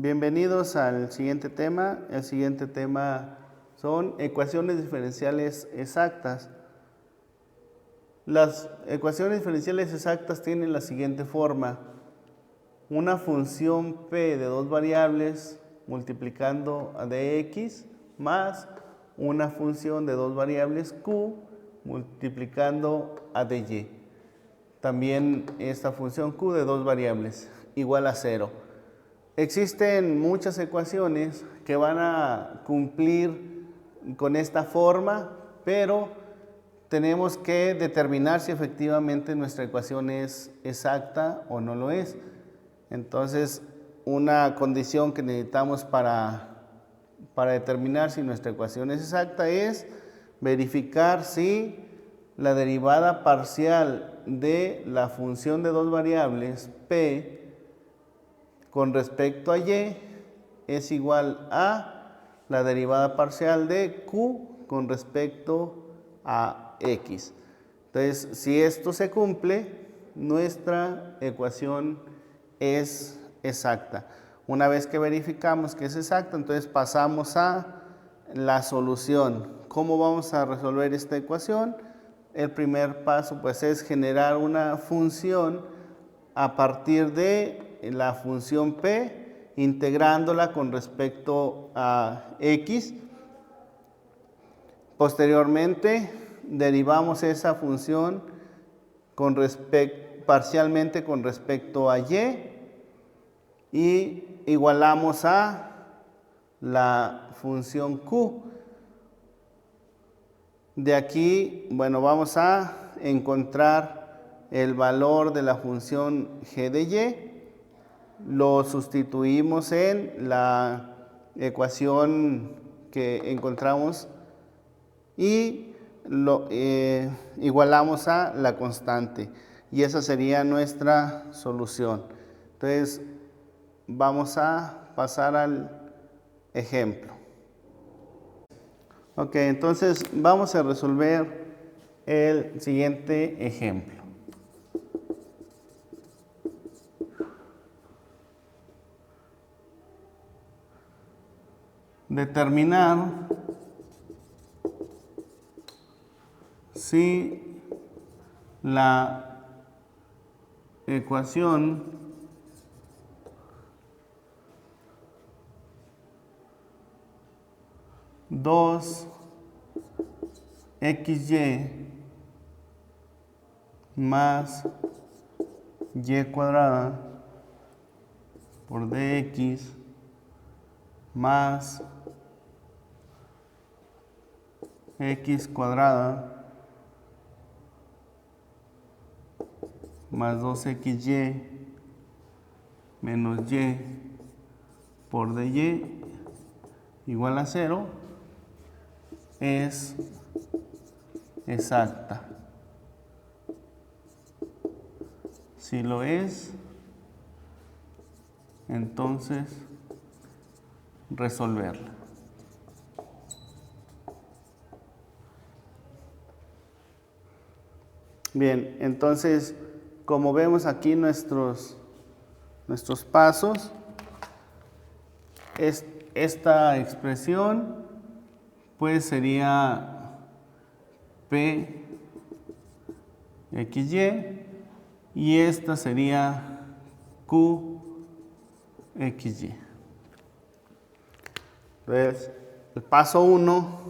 Bienvenidos al siguiente tema. El siguiente tema son ecuaciones diferenciales exactas. Las ecuaciones diferenciales exactas tienen la siguiente forma. Una función p de dos variables multiplicando a dx más una función de dos variables q multiplicando a dy. También esta función q de dos variables igual a 0. Existen muchas ecuaciones que van a cumplir con esta forma, pero tenemos que determinar si efectivamente nuestra ecuación es exacta o no lo es. Entonces, una condición que necesitamos para determinar si nuestra ecuación es exacta es verificar si la derivada parcial de la función de dos variables p con respecto a y es igual a la derivada parcial de q con respecto a x. Entonces, si esto se cumple, nuestra ecuación es exacta. Una vez que verificamos que es exacta, entonces pasamos a la solución. ¿Cómo vamos a resolver esta ecuación? El primer paso pues es generar una función a partir de la función p, integrándola con respecto a x. Posteriormente, derivamos esa función parcialmente con respecto a y igualamos a la función q. De aquí, bueno, vamos a encontrar el valor de la función g de y. Lo sustituimos en la ecuación que encontramos y lo igualamos a la constante. Y esa sería nuestra solución. Entonces, vamos a pasar al ejemplo. Ok, entonces vamos a resolver el siguiente ejemplo. Determinar si la ecuación dos xy más y cuadrada por dx más x cuadrada más 2xy menos y por dy igual a 0 es exacta. Si lo es, entonces resolverla. Bien, entonces, como vemos aquí nuestros pasos, esta expresión pues sería p xy y esta sería q xy. Entonces, el paso 1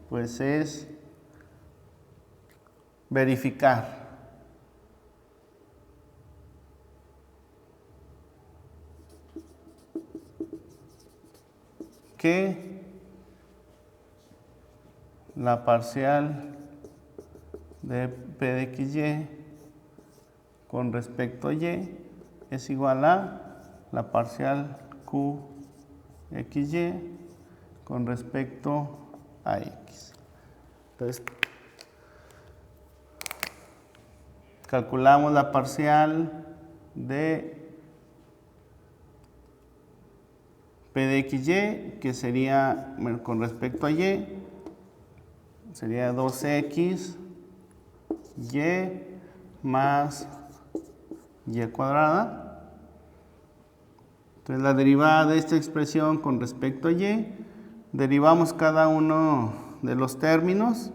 pues es verificar que la parcial de p de xy con respecto a y es igual a la parcial q xy con respecto a x. Entonces, calculamos la parcial de p de xy, que sería, con respecto a y, sería 2x y más y cuadrada. Entonces la derivada de esta expresión con respecto a y, derivamos cada uno de los términos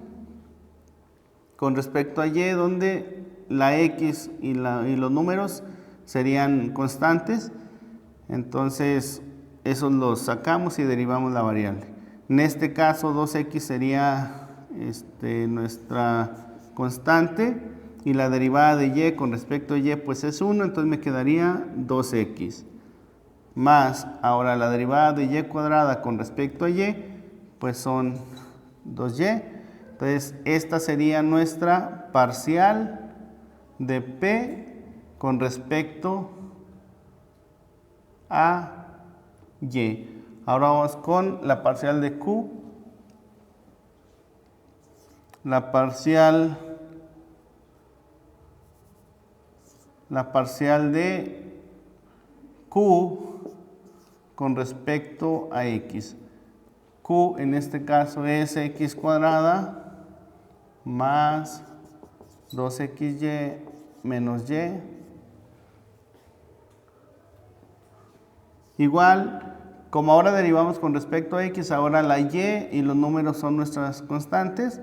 con respecto a y, donde la x y los números serían constantes. Entonces esos los sacamos y derivamos la variable. En este caso 2x sería nuestra constante, y la derivada de y con respecto a y pues es 1, entonces me quedaría 2x. Más, ahora la derivada de y cuadrada con respecto a y, pues son 2y. Entonces, esta sería nuestra parcial de p con respecto a y. Ahora vamos con la parcial de q. La parcial de q con respecto a x. Q en este caso es x cuadrada más 2xy menos y. Igual, como ahora derivamos con respecto a x, ahora la y los números son nuestras constantes.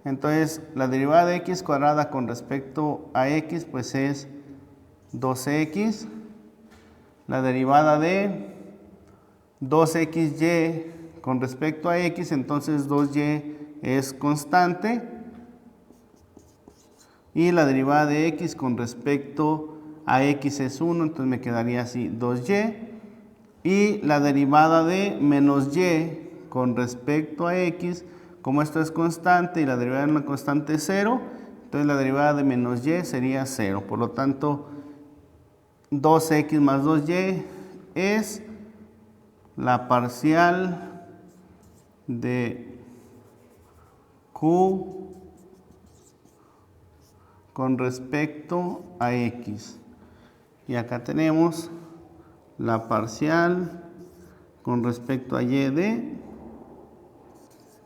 Entonces, la derivada de x cuadrada con respecto a x, pues es 2x. La derivada de 2xy con respecto a x, entonces 2y es constante. Y la derivada de x con respecto a x es 1, entonces me quedaría así 2y. Y la derivada de menos y con respecto a x, como esto es constante y la derivada de una constante es 0, entonces la derivada de menos y sería 0. Por lo tanto, 2x más 2y es la parcial de q con respecto a x. Y acá tenemos la parcial con respecto a y de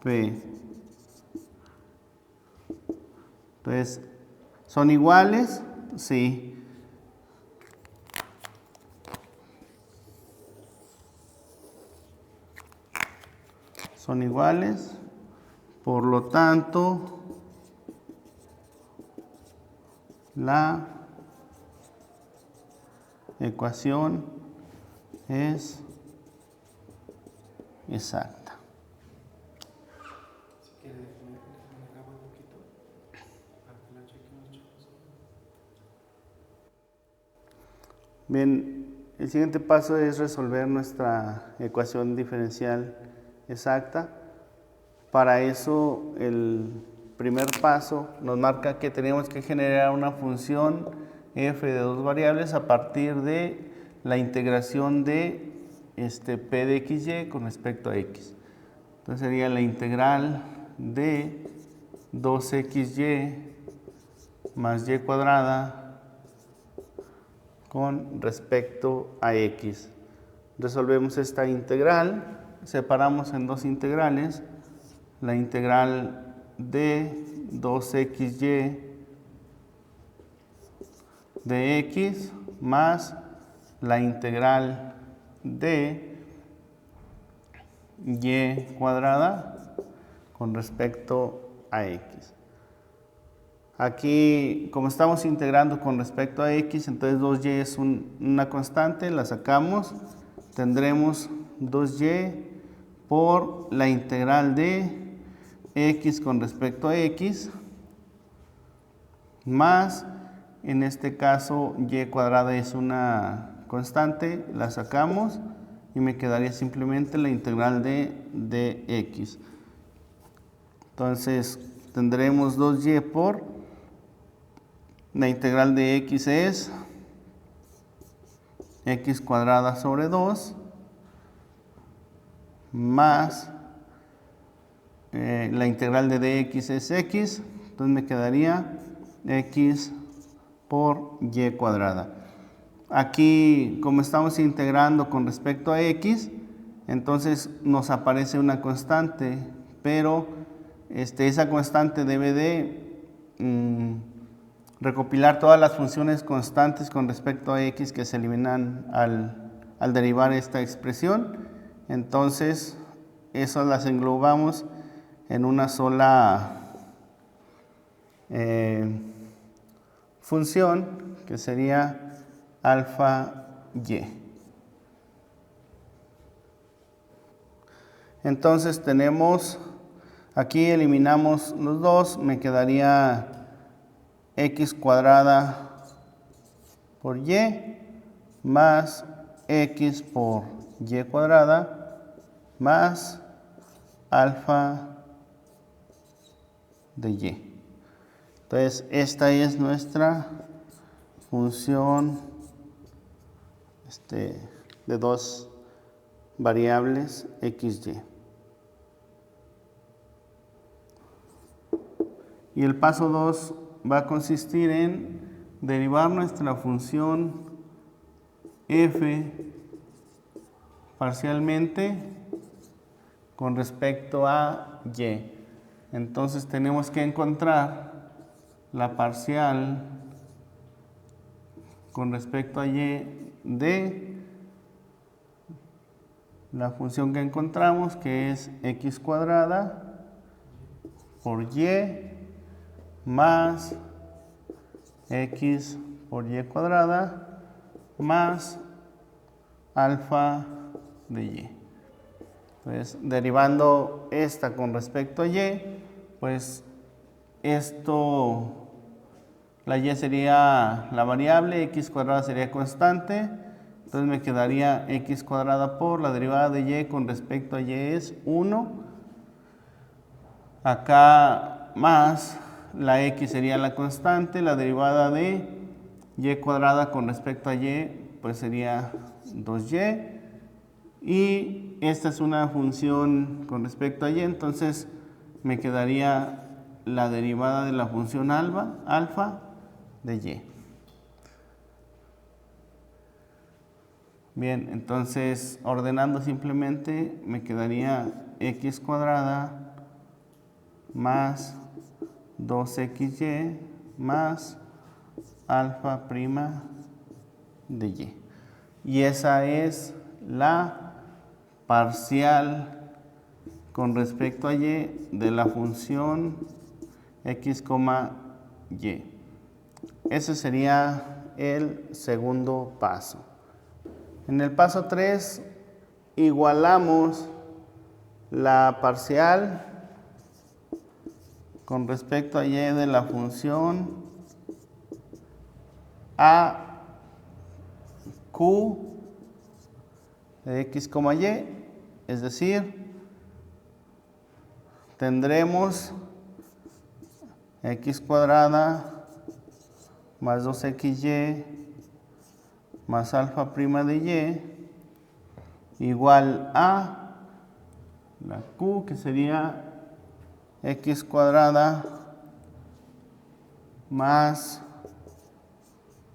p. Entonces, ¿son iguales? Sí. Son iguales, por lo tanto, la ecuación es exacta. Si quiere, déjame grabar un poquito para que la chequemos, chavos. Bien, el siguiente paso es resolver nuestra ecuación diferencial exacta. Para eso, el primer paso nos marca que tenemos que generar una función f de dos variables a partir de la integración de p de xy con respecto a x. Entonces sería la integral de 2xy más y cuadrada con respecto a x. Resolvemos esta integral, separamos en dos integrales, la integral de 2xy de x más la integral de y cuadrada con respecto a x. Aquí, como estamos integrando con respecto a x, entonces 2y es una constante, la sacamos, tendremos 2y por la integral de x con respecto a x, más, en este caso, y cuadrada es una constante, la sacamos y me quedaría simplemente la integral de x. Entonces, tendremos 2y por la integral de x es x cuadrada sobre 2 más la integral de dx es x, entonces me quedaría x por y cuadrada. Aquí, como estamos integrando con respecto a x, entonces nos aparece una constante, pero esa constante debe de recopilar todas las funciones constantes con respecto a x que se eliminan al derivar esta expresión. Entonces, esas las englobamos en una sola función que sería alfa y. Entonces tenemos, aquí eliminamos los dos, me quedaría x cuadrada por y más x por y cuadrada más alfa de y. Entonces, esta es nuestra función de dos variables x, y. Y el paso 2 va a consistir en derivar nuestra función f parcialmente con respecto a y. Entonces tenemos que encontrar la parcial con respecto a y de la función que encontramos, que es x cuadrada por y más x por y cuadrada más alfa de y. Entonces, derivando esta con respecto a y, pues la y sería la variable, x cuadrada sería constante, entonces me quedaría x cuadrada por la derivada de y con respecto a y es 1. Acá más la x sería la constante, la derivada de y cuadrada con respecto a y pues sería 2y. Y esta es una función con respecto a y, entonces me quedaría la derivada de la función alfa de y. Bien, entonces ordenando simplemente me quedaría x cuadrada más 2xy más alfa prima de y. Y esa es la parcial con respecto a y de la función x, y. Ese sería el segundo paso. En el paso 3 igualamos la parcial con respecto a y de la función a q de x, y, es decir, tendremos x cuadrada más 2xy más alfa prima de y igual a la q, que sería x cuadrada más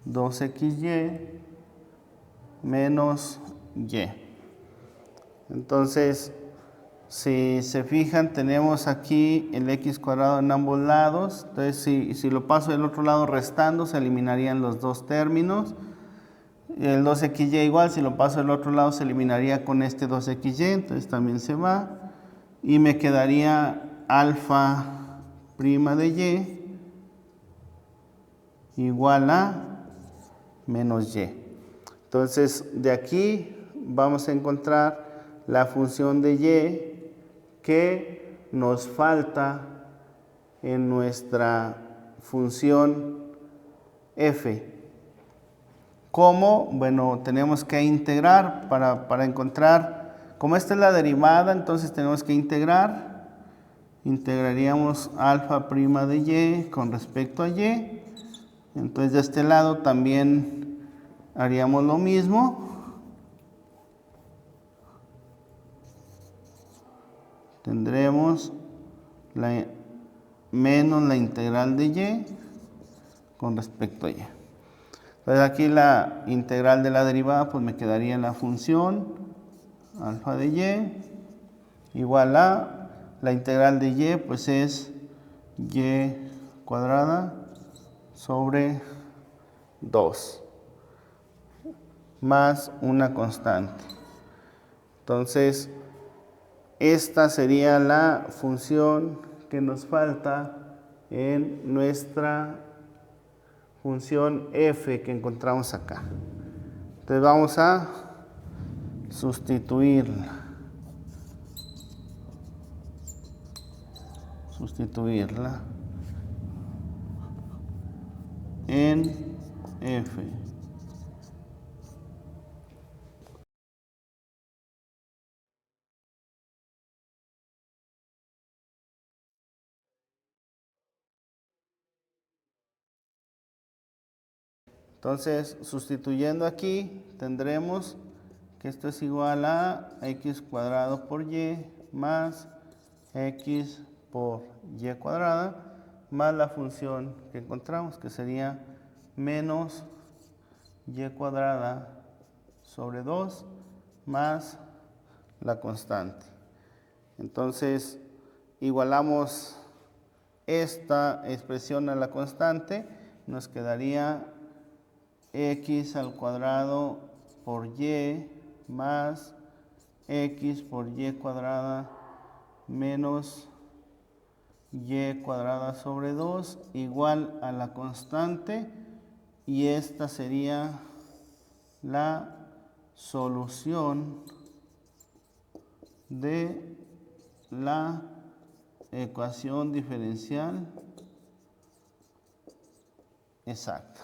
2xy menos y. Entonces, si se fijan, tenemos aquí el x cuadrado en ambos lados. Entonces, si lo paso del otro lado restando, se eliminarían los dos términos. El 2xy igual, si lo paso del otro lado, se eliminaría con este 2xy, entonces también se va. Y me quedaría alfa prima de y igual a menos y. Entonces, de aquí vamos a encontrar la función de y que nos falta en nuestra función f. ¿Cómo? Bueno, tenemos que integrar para encontrar, como esta es la derivada, entonces tenemos que integrar. Integraríamos alfa prima de y con respecto a y. Entonces de este lado también haríamos lo mismo. Tendremos menos la integral de y con respecto a y. Entonces aquí la integral de la derivada pues me quedaría la función alfa de y igual a la integral de y pues es y cuadrada sobre 2 más una constante. Entonces, esta sería la función que nos falta en nuestra función f que encontramos acá. Entonces vamos a sustituirla en f. Entonces, sustituyendo aquí, tendremos que esto es igual a x cuadrado por y más x por y cuadrada más la función que encontramos, que sería menos y cuadrada sobre 2 más la constante. Entonces, igualamos esta expresión a la constante, nos quedaría x al cuadrado por y más x por y cuadrada menos y cuadrada sobre 2 igual a la constante, y esta sería la solución de la ecuación diferencial exacta.